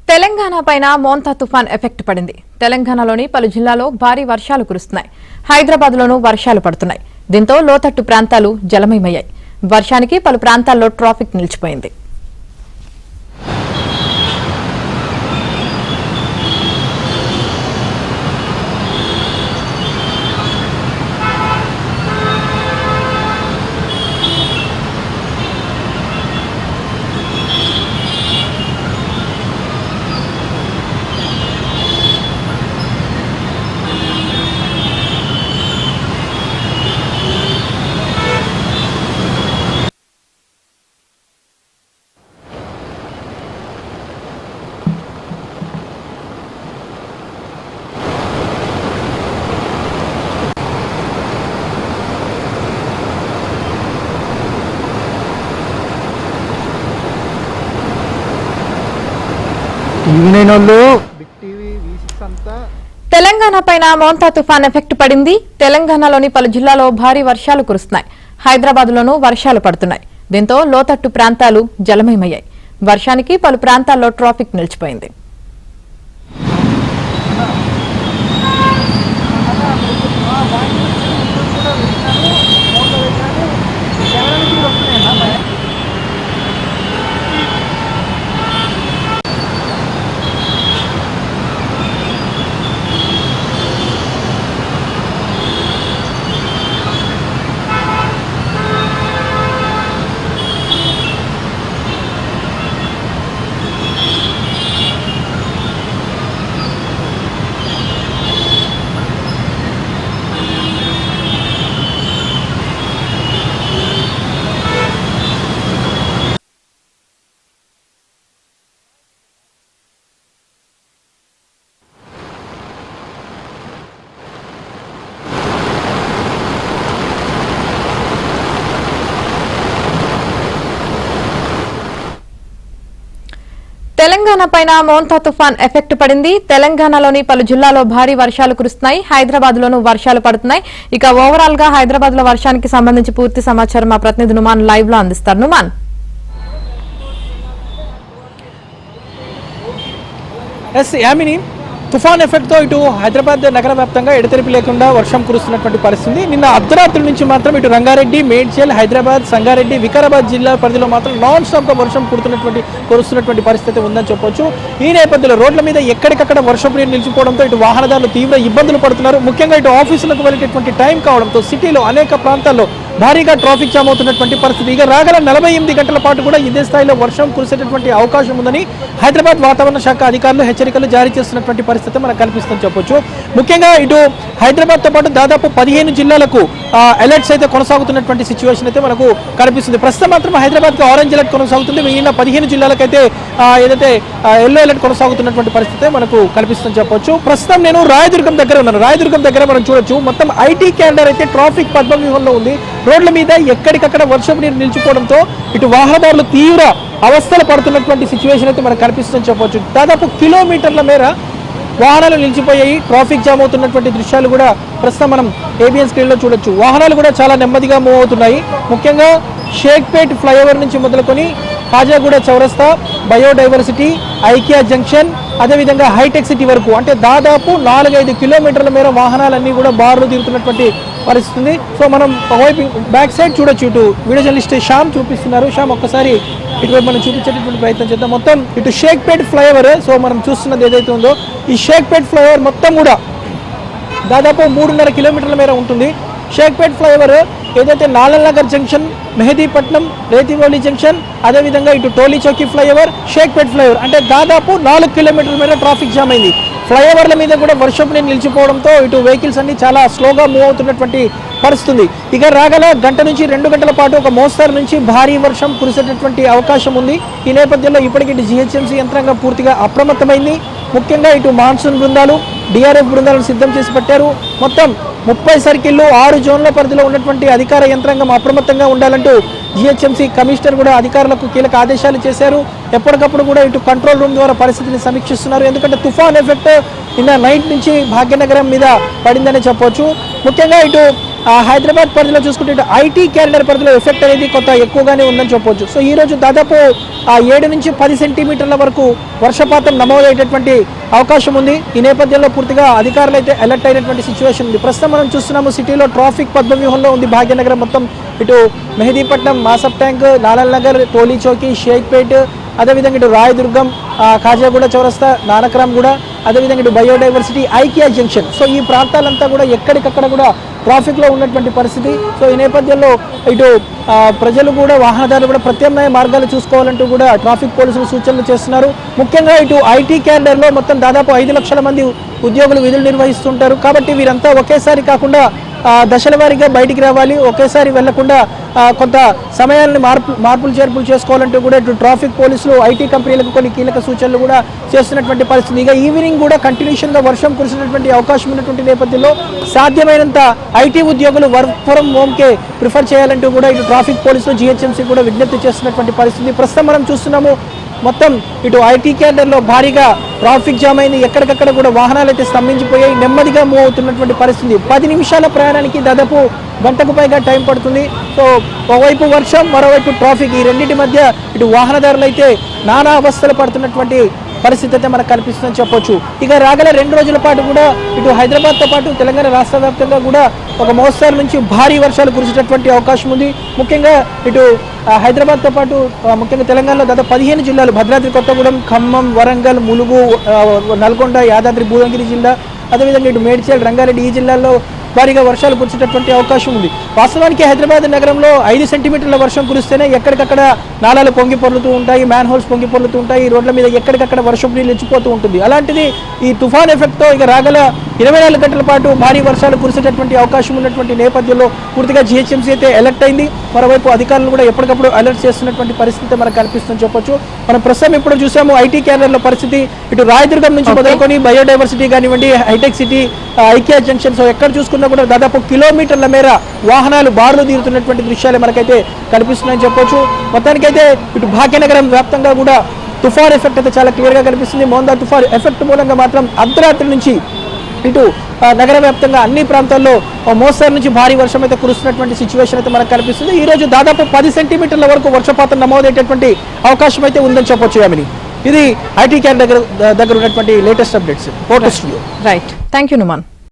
తెలంగాణ పైన మోంతా తుఫాన్ ఎఫెక్ట్ పడింది. తెలంగాణలోని పలు జిల్లాల్లో భారీ వర్షాలు కురుస్తున్నాయి. హైదరాబాద్లోనూ వర్షాలు పడుతున్నాయి. దీంతో లోతట్టు ప్రాంతాలు జలమయమయ్యాయి. వర్షానికి పలు ప్రాంతాల్లో ట్రాఫిక్ నిలిచిపోయింది. తెలంగాణ పైన మోంతా తుఫాన్ ఎఫెక్ట్ పడింది. తెలంగాణలోని పలు జిల్లాల్లో భారీ వర్షాలు కురుస్తున్నాయి. హైదరాబాద్లోనూ వర్షాలు పడుతున్నాయి. దీంతో లోతట్టు ప్రాంతాలు జలమయమయ్యాయి. వర్షానికి పలు ప్రాంతాల్లో ట్రాఫిక్ నిలిచిపోయింది. తెలంగాణ పైన మోంతా తుఫాన్ ఎఫెక్ట్ పడింది. తెలంగాణలోని పలు జిల్లాల్లో భారీ వర్షాలు కురుస్తున్నాయి. హైదరాబాద్లోనూ వర్షాలు పడుతున్నాయి. ఇక ఓవరాల్ గా హైదరాబాద్ లో వర్షానికి సంబంధించి పూర్తి సమాచారం మా ప్రతినిధి నుమాన్ లైవ్ లో అందిస్తారు. నుమాన్, తుఫాన్ ఎఫెక్ట్తో ఇటు హైదరాబాద్ నగర వ్యాప్తంగా ఎడతెరిపి లేకుండా వర్షం కురుస్తున్నటువంటి పరిస్థితి. నిన్న అర్ధరాత్రి నుంచి మాత్రం ఇటు రంగారెడ్డి, మేడ్చల్, హైదరాబాద్, సంగారెడ్డి, వికారాబాద్ జిల్లా పరిధిలో మాత్రం నాన్ స్టాప్గా వర్షం కురుస్తున్నటువంటి పరిస్థితి ఉందని చెప్పొచ్చు. ఈ నేపథ్యంలో రోడ్ల మీద ఎక్కడికక్కడ వర్షపు నీరు నిలిచిపోవడంతో ఇటు వాహనదారులు తీవ్ర ఇబ్బందులు పడుతున్నారు. ముఖ్యంగా ఇటు ఆఫీసులకు వెళ్ళేటటువంటి టైం కావడంతో సిటీలో అనేక ప్రాంతాల్లో భారీగా ట్రాఫిక్ జామ్ అవుతున్నటువంటి పరిస్థితి. ఇక రాగల 48 గంటల పాటు కూడా ఇదే స్థాయిలో వర్షం కురిసేటటువంటి అవకాశం ఉందని హైదరాబాద్ వాతావరణ శాఖ అధికారులు హెచ్చరికలు జారీ చేస్తున్నటువంటి పరిస్థితి మనకు కనిపిస్తుందని చెప్పొచ్చు. ముఖ్యంగా ఇటు హైదరాబాద్తో పాటు దాదాపు 15 జిల్లాలకు అలర్ట్స్ అయితే కొనసాగుతున్నటువంటి సిచ్యువేషన్ అయితే మనకు కనిపిస్తుంది. ప్రస్తుతం మాత్రం హైదరాబాద్కి ఆరెంజ్ అలర్ట్ కొనసాగుతుంది. మిగిలిన 15 జిల్లాలకైతే ఏదైతే ఎల్లో అలర్ట్ కొనసాగుతున్నటువంటి పరిస్థితి మనకు కనిపిస్తుందని చెప్పొచ్చు. ప్రస్తుతం నేను రాయదుర్గం దగ్గర ఉన్నాను. రాయదుర్గం దగ్గర మనం చూడొచ్చు, మొత్తం ఐటీ క్యాండర్ అయితే ట్రాఫిక్ పద్మవ్యూహంలో ఉంది. రోడ్ల మీద ఎక్కడికక్కడ వర్షపు నీరు నిలిచిపోవడంతో ఇటు వాహనదారులు తీవ్ర అవస్థలు పడుతున్నటువంటి సిచ్యువేషన్ అయితే మనకు కనిపిస్తుందని చెప్పొచ్చు. దాదాపు కిలోమీటర్ల మేర వాహనాలు నిలిచిపోయాయి. ట్రాఫిక్ జామ్ అవుతున్నటువంటి దృశ్యాలు కూడా ప్రస్తుతం మనం ఏబిఎన్ స్క్రీన్లో చూడొచ్చు. వాహనాలు కూడా చాలా నెమ్మదిగా మూవ్ అవుతున్నాయి. ముఖ్యంగా షేక్పేట్ ఫ్లైఓవర్ నుంచి మొదలుకొని కాజాగూడ చౌరస్తా, బయోడైవర్సిటీ, ఐకియా జంక్షన్, అదేవిధంగా హైటెక్ సిటీ వరకు అంటే దాదాపు 4-5 కిలోమీటర్ల మేర వాహనాలన్నీ కూడా బారులు తీరుతున్నటువంటి పరిస్థితి. సో మనం బ్యాక్ సైడ్ చూడొచ్చు. ఇటు వీడియో జర్నలిస్ట్ శ్యామ్ చూపిస్తున్నారు. శ్యామ్ ఒక్కసారి ఇటువైపు మనం చూపించేటటువంటి ప్రయత్నం చేద్దాం. మొత్తం ఇటు షేక్పేట్ ఫ్లైఓవర్, సో మనం చూస్తున్నది ఏదైతే ఉందో ఈ షేక్పేట్ ఫ్లైఓవర్ మొత్తం కూడా దాదాపు 3.5 కిలోమీటర్ల మేర ఉంటుంది. షేక్పేట్ ఫ్లైఓవర్ ఏదైతే నాలనగర్ జంక్షన్, మెహదీపట్నం, రేతివోలి జంక్షన్, అదేవిధంగా ఇటు టోలీ చౌకీ ఫ్లైఓవర్, షేక్పేట్ ఫ్లైఓవర్ అంటే దాదాపు 4 కిలోమీటర్ల మేర ట్రాఫిక్ జామ్ అయింది. ఫ్లైఓవర్ల మీద కూడా వర్షపు నీరు నిలిచిపోవడంతో ఇటు వెహికల్స్ అన్ని చాలా స్లోగా మూవ్ అవుతున్నటువంటి పరిస్థితి. ఇక రాగల గంట నుంచి 2 గంటల పాటు ఒక మోస్తరు నుంచి భారీ వర్షం కురిసేటటువంటి అవకాశం ఉంది. ఈ నేపథ్యంలో ఇప్పటికీ జిహెచ్ఎంసీ యంత్రాంగం పూర్తిగా అప్రమత్తమైంది. ముఖ్యంగా ఇటు మాన్సూన్ బృందాలు, డిఆర్ఎఫ్ బృందాలను సిద్ధం చేసి పెట్టారు. మొత్తం 30 సర్కిళ్లు 6 జోన్ల పరిధిలో ఉన్నటువంటి అధికార యంత్రాంగం అప్రమత్తంగా ఉండాలంటూ జిహెచ్ఎంసీ కమిషనర్ కూడా అధికారులకు కీలక ఆదేశాలు చేశారు. ఎప్పటికప్పుడు కూడా ఇటు కంట్రోల్ రూమ్ ద్వారా పరిస్థితిని సమీక్షిస్తున్నారు. ఎందుకంటే తుఫాన్ ఎఫెక్ట్ నిన్న నైట్ నుంచి భాగ్యనగరం మీద పడిందని చెప్పొచ్చు. ముఖ్యంగా ఇటు హైదరాబాద్ పరిధిలో చూసుకుంటే ఇటు ఐటీ క్యారిడర్ పరిధిలో ఎఫెక్ట్ అనేది కొంత ఎక్కువగానే ఉందని చెప్పొచ్చు. సో ఈ రోజు దాదాపు 7 నుంచి 10 సెంటీమీటర్ల వరకు వర్షపాతం నమోదయ్యేటటువంటి అవకాశం ఉంది. ఈ నేపథ్యంలో పూర్తిగా అధికారులు అయితే అలర్ట్ అయినటువంటి సిచ్యువేషన్ ఉంది. ప్రస్తుతం మనం చూస్తున్నాము సిటీలో ట్రాఫిక్ పద్మవ్యూహంలో ఉంది. భాగ్యనగరం మొత్తం ఇటు మెహదీపట్నం, మాసప్ ట్యాంక్, లాలల్ నగర్, టోలీ చౌకీ, షేక్పేట్, అదేవిధంగా ఇటు రాయదుర్గం, కాజాగూడ చౌరస్తా, నానక్రామ్ కూడా, అదేవిధంగా ఇటు బయోడైవర్సిటీ, ఐకియా జంక్షన్. సో ఈ ప్రాంతాలంతా కూడా ఎక్కడికక్కడ కూడా ట్రాఫిక్లో ఉన్నటువంటి పరిస్థితి. సో ఈ నేపథ్యంలో ఇటు ప్రజలు కూడా, వాహనదారులు కూడా ప్రత్యామ్నాయ మార్గాలు చూసుకోవాలంటూ కూడా ట్రాఫిక్ పోలీసులు సూచనలు చేస్తున్నారు. ముఖ్యంగా ఇటు ఐటీ క్యారిడర్లో మొత్తం దాదాపు 5 లక్షల మంది ఉద్యోగులు విధులు నిర్వహిస్తుంటారు. కాబట్టి వీరంతా ఒకేసారి కాకుండా దశల వారీగా బయటికి రావాలి. ఒకేసారి వెళ్లకుండా కొంత సమయాన్ని మార్పులు చేర్పులు చేసుకోవాలంటూ కూడా ఇటు ట్రాఫిక్ పోలీసులు ఐటీ కంపెనీలకు కొన్ని కీలక సూచనలు కూడా చేస్తున్నటువంటి పరిస్థితి. ఇక ఈవినింగ్ కూడా కంటిన్యూషన్గా వర్షం కురిసినటువంటి అవకాశం ఉన్నటువంటి నేపథ్యంలో సాధ్యమైనంత ఐటీ ఉద్యోగులు వర్క్ ఫ్రమ్ హోమ్కే ప్రిఫర్ చేయాలంటూ కూడా ఇటు ట్రాఫిక్ పోలీసులు జీహెచ్ఎంసీ కూడా విజ్ఞప్తి చేస్తున్నటువంటి పరిస్థితి. ప్రస్తుతం మనం చూస్తున్నాము మొత్తం ఇటు ఐటీ క్యారిడర్లో భారీగా ట్రాఫిక్ జామ్ అయింది. ఎక్కడికక్కడ కూడా వాహనాలు అయితే స్తంభించిపోయాయి. నెమ్మదిగా మూవ్ అవుతున్నటువంటి పరిస్థితి. 10 నిమిషాల ప్రయాణానికి దాదాపు గంటకు పైగా టైం పడుతుంది. సో ఒకవైపు వర్షం, మరోవైపు ట్రాఫిక్, ఈ రెండింటి మధ్య ఇటు వాహనదారులు అయితే నానా అవస్థలు పడుతున్నటువంటి పరిస్థితి అయితే మనకు కనిపిస్తుందని చెప్పొచ్చు. ఇక రాగల 2 రోజుల పాటు కూడా ఇటు హైదరాబాద్తో పాటు తెలంగాణ రాష్ట్ర వ్యాప్తంగా కూడా ఒక మోస్తరు నుంచి భారీ వర్షాలు కురిసేటటువంటి అవకాశం ఉంది. ముఖ్యంగా ఇటు హైదరాబాద్తో పాటు ముఖ్యంగా తెలంగాణలో దాదాపు 15 జిల్లాలు, భద్రాద్రి కొత్తగూడెం, ఖమ్మం, వరంగల్, ములుగు, నల్గొండ, యాదాద్రి భువనగిరి జిల్లా, అదేవిధంగా ఇటు మేడ్చల్, రంగారెడ్డి, ఈ జిల్లాల్లో భారీగా వర్షాలు కురిసేటటువంటి అవకాశం ఉంది. వాస్తవానికి హైదరాబాద్ నగరంలో 5 సెంటీమీటర్ల వర్షం కురిస్తేనే ఎక్కడికక్కడ నాలాలు పొంగి పొర్లుతూ ఉంటాయి, మ్యాన్ హోల్స్ పొంగి పొర్లుతూ ఉంటాయి, రోడ్ల మీద ఎక్కడికక్కడ వర్షం నీళ్ళు ఇచ్చిపోతూ ఉంటుంది. అలాంటిది ఈ తుఫాన్ ఎఫెక్ట్తో ఇక రాగల 24 గంటల పాటు భారీ వర్షాలు కురిసేటటువంటి అవకాశం ఉన్నటువంటి నేపథ్యంలో పూర్తిగా జీహెచ్ఎంసీ అయితే అలర్ట్ అయింది. మరోవైపు అధికారులు కూడా ఎప్పటికప్పుడు అలర్ట్ చేస్తున్నటువంటి పరిస్థితి మనకు కనిపిస్తుందని చెప్పొచ్చు. మనం ప్రస్తుతం ఇప్పుడు చూసాము ఐటీ క్యారిడర్ల పరిస్థితి. ఇటు రాయదుర్గం నుంచి మొదలుకొని బయోడైవర్సిటీ కానివ్వండి, హైటెక్ సిటీ, ఐకియా జంక్షన్, సో ఎక్కడ చూసుకున్నా కూడా దాదాపు కిలోమీటర్ల మేర వాహనాలు బారులు తీరుతున్నటువంటి దృశ్యాలు మనకైతే కనిపిస్తున్నాయని చెప్పొచ్చు. మొత్తానికైతే ఇటు భాగ్యనగరం వ్యాప్తంగా కూడా తుఫాన్ ఎఫెక్ట్ అయితే చాలా క్లియర్గా కనిపిస్తుంది. మోందా తుఫాన్ ఎఫెక్ట్ మూలంగా మాత్రం అర్ధరాత్రి నుంచి ఇటు నగర వ్యాప్తంగా అన్ని ప్రాంతాల్లో మోస్తరు నుంచి భారీ వర్షం అయితే కురుస్తున్నటువంటి సిచ్యువేషన్ అయితే మనకు కనిపిస్తుంది. ఈ రోజు దాదాపు 10 సెంటీమీటర్ల వరకు వర్షపాతం నమోదయ్యేటటువంటి అవకాశం అయితే ఉందని చెప్పొచ్చు. యామిని, ఇది ఐటీ క్యారిడర్ దగ్గర ఉన్నటువంటి latest updates. Right, thank you Numan.